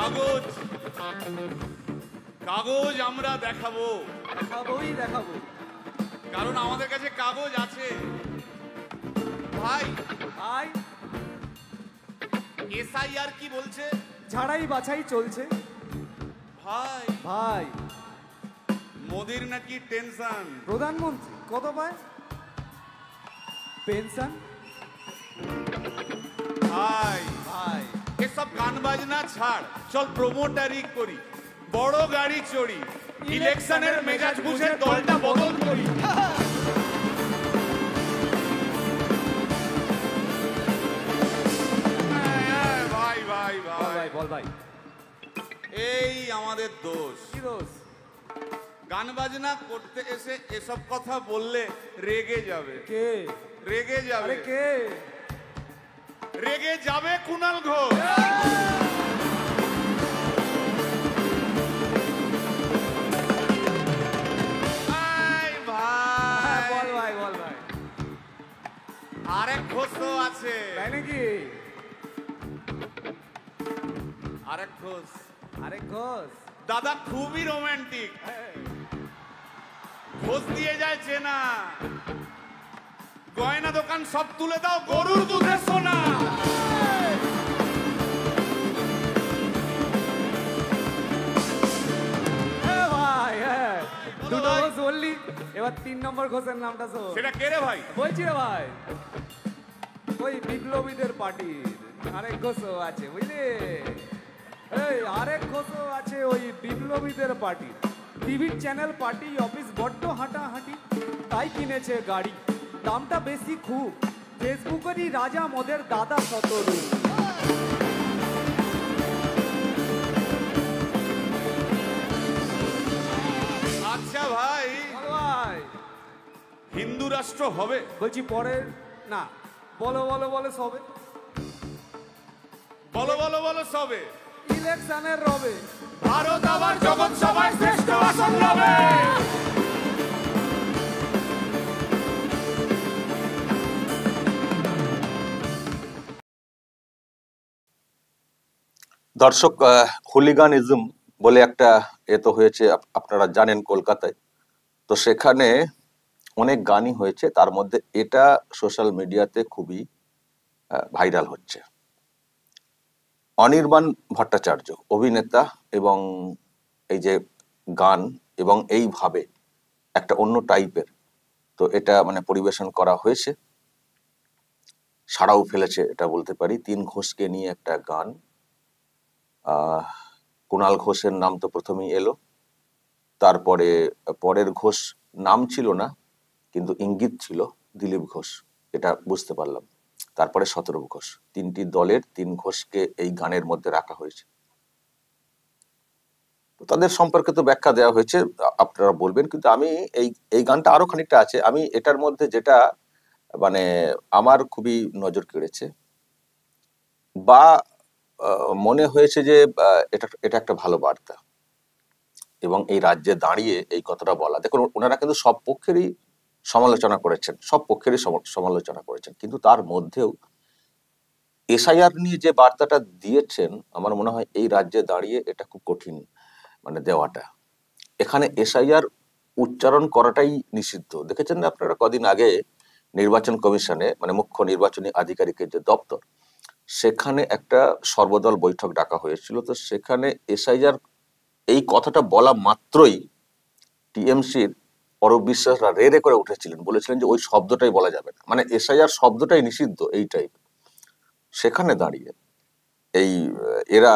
কাগজ কাগজ আমরা দেখাবো, দেখাবো, কারণ আমাদের কাছে কাগজ আছে। ভাই ভাই এসআইআর কি বলছে? ঝাড়াই বাছাই চলছে। ভাই ভাই মোদির নাকি টেনশন। প্রধানমন্ত্রী কত পায় পেনশন? ভাই ভাই এসব গান বাজনা ছাড়, চল প্রমোটারি করি, বড় গাড়ি চড়ি, ইলেকশনের মেজাজ বুঝে দলটা বদল করি। ভাই ভাই ভাই বল ভাই, এই আমাদের দোষ। কি দোষ? গান বাজনা করতে এসে এসব কথা বললে রেগে যাবে। কে রেগে যাবে? আরে কে রেগে যাবে? কুণাল ঘোষ। বল ভাই, বল ভাই। আরেক ঘোষ তো আছে। তাই নাকি? আরেক ঘোষ, আরেক ঘোষ দাদা খুবই রোমান্টিক, ঘোষ দিয়ে যায় চেনা, গয়না দোকান সব তুলে দাও, গরুর দুধের সোনা। ভাই দুটো ঘোষ বললি, এবার 3 নম্বর ঘোষের নামটা শোন। সেটা কে রে ভাই? বলছি রে ভাই, ওই বিপ্লবীদের পার্টির আরেক ঘোষও আছে, বুঝলি? এই আরেক ঘোষও আছে ওই বিপ্লবীদের পার্টির। টিভির চ্যানেল, পার্টি অফিস বড্ড হাঁটাহাঁটি, তাই কিনেছে গাড়ি, দামটা বেশি খুব, ফেসবুকেরই রাজা মদের দাদা শতরূপ। আচ্ছা ভাই, ভাই হিন্দু রাষ্ট্র হবে? বলছি পরের না, বলো বলো বলো সবে, বলো বলো বলো সবে, ইলেকশনের রবে ভারত আবার জগৎ সভায় শ্রেষ্ঠ আসন লবে। দর্শক, হুলিগানিজম বলে একটা তো হয়েছে, আপনারা জানেন, কলকাতায়। তো সেখানে অনেক গানই হয়েছে, তার মধ্যে এটা সোশ্যাল মিডিয়াতে খুবই ভাইরাল হচ্ছে। অনির্বাণ ভট্টাচার্য অভিনেতা, এবং এই যে গান এবং এইভাবে একটা অন্য টাইপের, তো এটা মানে পরিবেশন করা হয়েছে, সাড়াও ফেলেছে এটা বলতে পারি। 3 ঘোষকে নিয়ে একটা গান। কুণাল ঘোষের নাম তো প্রথমেই এলো, তারপরে পরের ঘোষ নাম ছিল না কিন্তু ইঙ্গিত ছিল দিলীপ ঘোষ, এটা বুঝতে পারলাম। তারপরে শতরূপ ঘোষ, 3টি দলের 3 ঘোষকে এই গানের মধ্যে রাখা হয়েছে। তো তাদের সম্পর্কে তো ব্যাখ্যা দেওয়া হয়েছে, আপনারা বলবেন, কিন্তু আমি এই গানটা আরো খানিকটা আছে। আমি এটার মধ্যে যেটা মানে আমার খুবই নজর কেড়েছে বা মনে হয়েছে যে এটা একটা ভালো বার্তা, এবং এই রাজ্যে দাঁড়িয়ে এই কথাটা বলা। দেখুন, ওনারা কিন্তু সব পক্ষেরই সমালোচনা করেছেন, সব পক্ষেরই সমালোচনা করেছেন, কিন্তু তার মধ্যেও এসআইআর নিয়ে যে বার্তাটা দিয়েছেন, আমার মনে হয় এই রাজ্যে দাঁড়িয়ে এটা খুব কঠিন মানে দেওয়াটা। এখানে এসআইআর উচ্চারণ করাটাই নিষিদ্ধ। দেখেছেন না আপনারা, কদিন আগে নির্বাচন কমিশনে মানে মুখ্য নির্বাচনী আধিকারিকের যে দপ্তর, সেখানে একটা সর্বদল বৈঠক ডাকা হয়েছিল। তো সেখানে এসআইআর এই কথাটা বলা মাত্রই টিএমসির অরূপ বিশ্বাসরা রে করে উঠেছিলেন, বলেছিলেন যে ওই শব্দটাই বলা যাবে না, মানে এসআইআর শব্দটাই নিষিদ্ধ এই টাইপ। সেখানে দাঁড়িয়ে এই এরা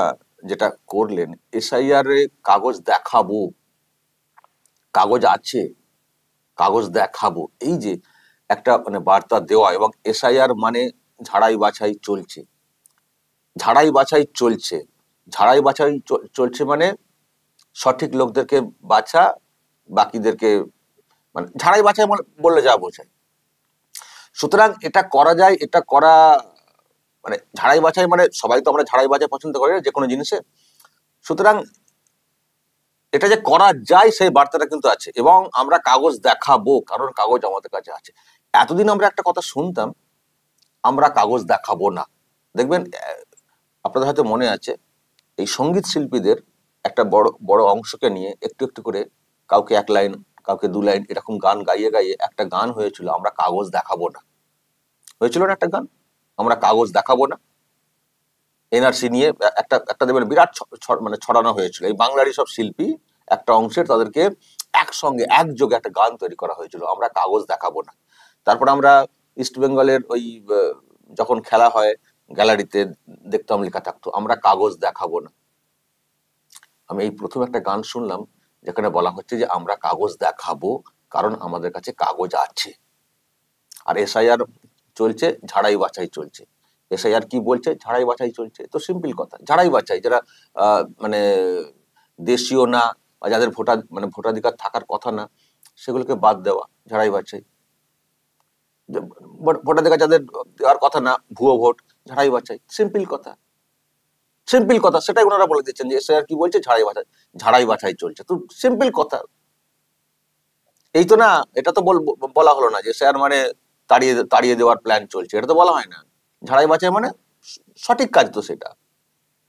যেটা করলেন, এসআইআর এ কাগজ দেখাবো, কাগজ আছে, কাগজ দেখাবো, এই যে একটা মানে বার্তা দেওয়া, এবং এসআইআর মানে ঝাড়াই বাছাই চলছে, ঝাড়াই বাছাই চলছে, ঝাড়াই বাছাই চলছে মানে সঠিক লোকদেরকে বাছা, বাকিদেরকে মানে ঝাড়াই বাছাই বললে যা বোঝায়। সুতরাং এটা করা যায়, এটা করা মানে ঝাড়াই বাছাই মানে সবাই তো আমরা ঝাড়াই বাছাই পছন্দ করি না যে কোনো জিনিসে। সুতরাং এটা যে করা যায় সেই বার্তাটা কিন্তু আছে, এবং আমরা কাগজ দেখাবো কারণ কাগজ আমাদের কাছে আছে। এতদিন আমরা একটা কথা শুনতাম, আমরা কাগজ দেখাবো না। দেখবেন আপনাদের হয়তো মনে আছে, এই সঙ্গীত শিল্পীদের একটা বড় বড় অংশকে নিয়ে একটু একটু করে কাউকে এক লাইন, কাউকে দু লাইন এরকম গান গাইয়ে গাইয়ে একটা গান হয়েছিল আমরা কাগজ দেখাবো না। হয়েছিল না একটা গান, আমরা কাগজ দেখাবো না, এনআরসি নিয়ে একটা একটা দেবেন বিরাট মানে ছড়ানো হয়েছিল। এই বাংলারই সব শিল্পী একটা অংশের তাদেরকে একসঙ্গে একযোগে একটা গান তৈরি করা হয়েছিল, আমরা কাগজ দেখাবো না। তারপর আমরা ইস্ট বেঙ্গলের ওই যখন খেলা হয় গ্যালারিতে দেখতাম লেখা থাকতো আমরা কাগজ দেখাবো না। আমি এই প্রথম একটা গান শুনলাম যেখানে বলা হচ্ছে যে আমরা কাগজ দেখাবো কারণ আমাদের কাছে কাগজ আছে। আর এসআইআর চলছে, ঝাড়াই বাছাই চলছে। এসআইআর কি বলছে? ঝাড়াই বাছাই চলছে। তো সিম্পল কথা, ঝাড়াই বাছাই, যারা মানে দেশীয় না বা যাদের ভোটাধিকার থাকার কথা না সেগুলোকে বাদ দেওয়া, ঝাড়াই বাছাই। ভোটাধিকার যাদের দেওয়ার কথা না, ভুয়ো ভোট, ঝাড়াই বাছাই। সিম্পল কথা, সিম্পল কথা, সেটাই ওনারা বলে দিচ্ছেন যে এসআইআর কি বলছে? ঝাড়াই বাছাই, ঝাড়াই বাছাই চলছে। তো সিম্পল কথা, এই তো না, এটা তো বলা হলো না যে এসআইআর মানে তাড়িয়ে দেওয়ার প্ল্যান চলছে, এটা তো বলা হয় না। ঝাড়াই বাছাই মানে সঠিক কাজ তো সেটা,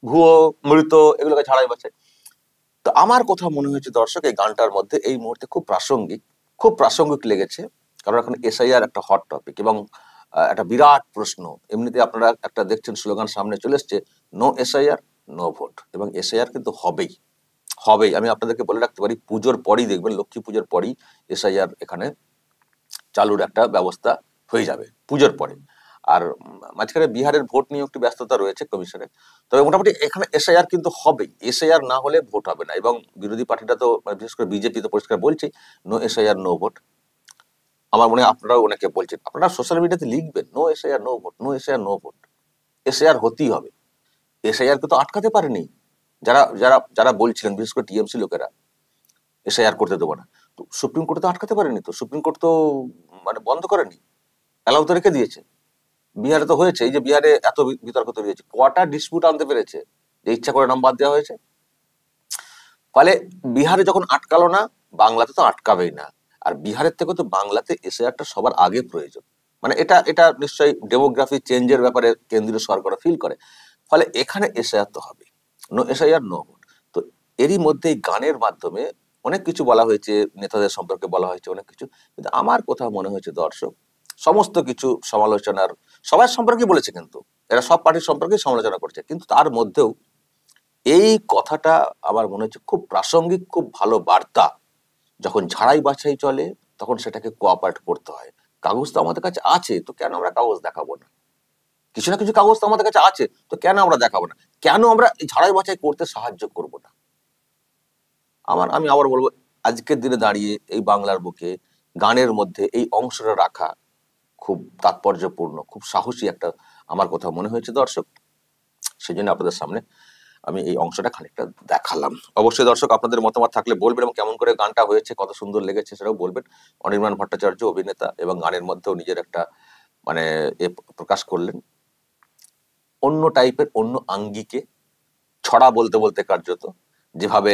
ভুয়ো মৃত এগুলোকে ঝাড়াই বাছাই। তো আমার কথা মনে হয়েছে দর্শক এই গানটার মধ্যে এই মুহূর্তে খুব প্রাসঙ্গিক লেগেছে, কারণ এখন এসআইআর একটা হট টপিক এবং একটা বিরাট প্রশ্ন। এমনিতে আপনারা একটা দেখছেন স্লোগান সামনে চলে এসছে, নো এসআইআর নো ভোট, এবং এসআইআর কিন্তু হবেই। আমি আপনাদেরকে বলে রাখতে পারি, পুজোর পরই দেখবেন, লক্ষ্মী পুজোর পরই এসআইআর এখানে চালুর একটা ব্যবস্থা হয়ে যাবে পুজোর পরে। আর মাঝখানে বিহারের ভোট নিয়ে একটু ব্যস্ততা রয়েছে কমিশনের, তবে মোটামুটি এখানে এসআইআর কিন্তু হবেই। এসআইআর না হলে ভোট হবে না, এবং বিরোধী পার্টিটা তো বিশেষ করে বিজেপি তো পরিষ্কার বলছে নো এসআইআর নো ভোট। আমার মনে হয় আপনারাও অনেকে বলছেন, আপনারা সোশ্যাল মিডিয়াতে লিখবেন no SIR no vote, no SIR no vote. SIR হতেই হবে। এসআইআর কে তো আটকাতে পারেনি যারা যারা যারা বলছিলেন, বিশেষ করে টিএমসি লোকেরা এসআইআর করতে দেবো না। তো সুপ্রিম কোর্টে তো আটকাতে পারেনি, তো সুপ্রিম কোর্ট তো মানে বন্ধ করেনি, অ্যালাউ তো রেখে দিয়েছে। বিহারে তো হয়েছে, এই যে বিহারে এত বিতর্ক তৈরি হয়েছে, কটা ডিসপিউট আনতে পেরেছে যে ইচ্ছা করে নাম বাদ দেওয়া হয়েছে। ফলে বিহারে যখন আটকালো না, বাংলাতে তো আটকাবেই না। আর বিহারের থেকে তো বাংলাতে এসআইআরটা সবার আগে প্রয়োজন, মানে এটা এটা নিশ্চয়ই ডেমোগ্রাফি চেঞ্জের ব্যাপারে কেন্দ্রীয় সরকার ফিল করে। ফলে এখানে এসআইআর তো হবে, নো এসআইআর নো ভোট। তো এরই মধ্যে গানের মাধ্যমে অনেক কিছু বলা হয়েছে, নেতাদের সম্পর্কে বলা হয়েছে অনেক কিছু, কিন্তু আমার কথা মনে হয়েছে দর্শক সমস্ত কিছু সমালোচনার সবার সম্পর্কে বলেছে, কিন্তু এরা সব পার্টির সম্পর্কে সমালোচনা করছে, কিন্তু তার মধ্যেও এই কথাটা আমার মনে হচ্ছে খুব প্রাসঙ্গিক, খুব ভালো বার্তা। যখন ঝাড়াই বাছাই চলে তখন সেটাকে কোঅপারেট করতে হয়। কাগজ তো আমাদের কাছে আছে, তো কেন আমরা কাগজ দেখাবো না? কিছু না কিছু কাগজ তো আমাদের কাছে আছে, তো কেন আমরা দেখাবো না? কেন আমরা ঝাড়াই বাছাই করতে সাহায্য করব না? আমি আবার বলবো, আজকের দিনে দাঁড়িয়ে এই বাংলার বুকে গানের মধ্যে এই অংশটা রাখা খুব তাৎপর্যপূর্ণ, খুব সাহসী একটা আমার কথা মনে হয়েছে দর্শক। সেই জন্য আপনাদের সামনে আমি এই অংশটা খানিকটা দেখালাম। অবশ্যই দর্শক আপনাদের মতামত থাকলে বলবেন, এবং কেমন করে গানটা হয়েছে, কত সুন্দর লেগেছে সেটাও বলবেন। অনির্বাণ ভট্টাচার্য অভিনেতা এবং গানের মধ্যেও নিজের একটা মানে প্রকাশ করলেন, অন্য টাইপের, অন্য আঙ্গিকে, ছড়া বলতে বলতে কার্যত যেভাবে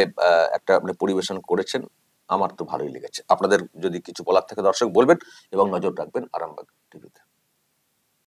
একটা পরিবেশন করেছেন, আমার তো ভালোই লেগেছে। আপনাদের যদি কিছু বলার থাকে দর্শক বলবেন, এবং নজর রাখবেন আরামবাগ টিভিতে।